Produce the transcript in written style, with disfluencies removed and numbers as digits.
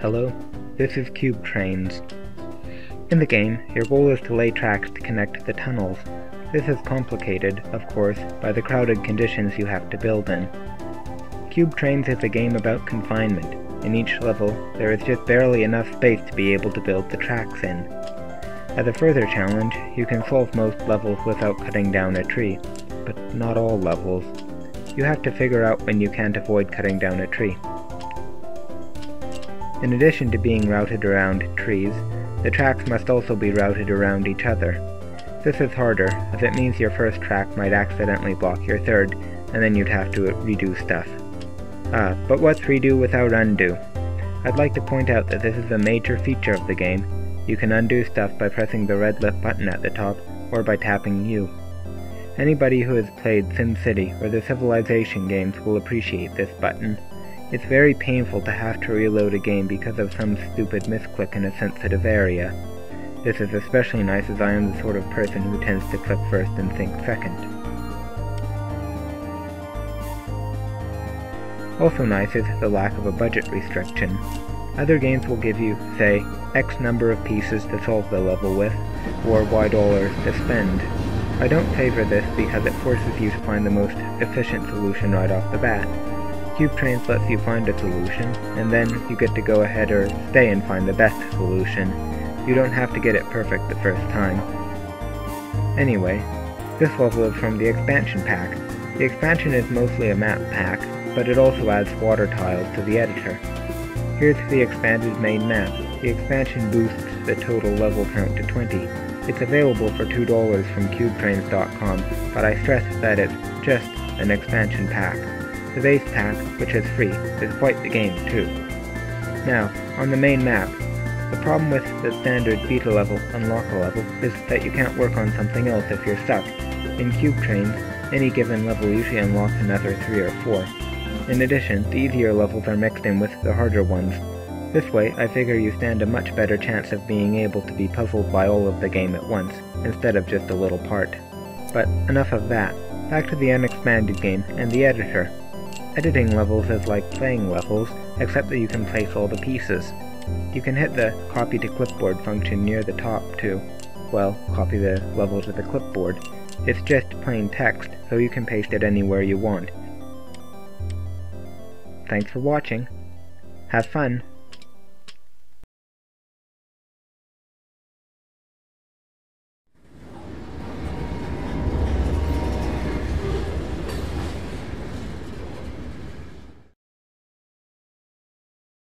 Hello, this is Cube Trains. In the game, your goal is to lay tracks to connect the tunnels. This is complicated, of course, by the crowded conditions you have to build in. Cube Trains is a game about confinement. In each level, there is just barely enough space to be able to build the tracks in. As a further challenge, you can solve most levels without cutting down a tree, but not all levels. You have to figure out when you can't avoid cutting down a tree. In addition to being routed around trees, the tracks must also be routed around each other. This is harder, as it means your first track might accidentally block your third, and then you'd have to redo stuff. But what's redo without undo? I'd like to point out that this is a major feature of the game. You can undo stuff by pressing the red left button at the top, or by tapping U. Anybody who has played SimCity or the Civilization games will appreciate this button. It's very painful to have to reload a game because of some stupid misclick in a sensitive area. This is especially nice as I am the sort of person who tends to click first and think second. Also nice is the lack of a budget restriction. Other games will give you, say, X number of pieces to solve the level with, or Y dollars to spend. I don't favor this because it forces you to find the most efficient solution right off the bat. Cube Trains lets you find a solution, and then you get to go ahead or stay and find the best solution. You don't have to get it perfect the first time. Anyway, this level is from the expansion pack. The expansion is mostly a map pack, but it also adds water tiles to the editor. Here's the expanded main map. The expansion boosts the total level count to 20. It's available for $2 from CubeTrains.com, but I stress that it's just an expansion pack. The base pack, which is free, is quite the game too. Now, on the main map, the problem with the standard beta level unlock a level is that you can't work on something else if you're stuck. In Cube Trains, any given level usually unlocks another 3 or 4. In addition, the easier levels are mixed in with the harder ones. This way, I figure you stand a much better chance of being able to be puzzled by all of the game at once, instead of just a little part. But enough of that. Back to the unexpanded game and the editor. Editing levels is like playing levels, except that you can place all the pieces. You can hit the copy to clipboard function near the top to, well, copy the level to the clipboard. It's just plain text, so you can paste it anywhere you want. Thanks for watching. Have fun!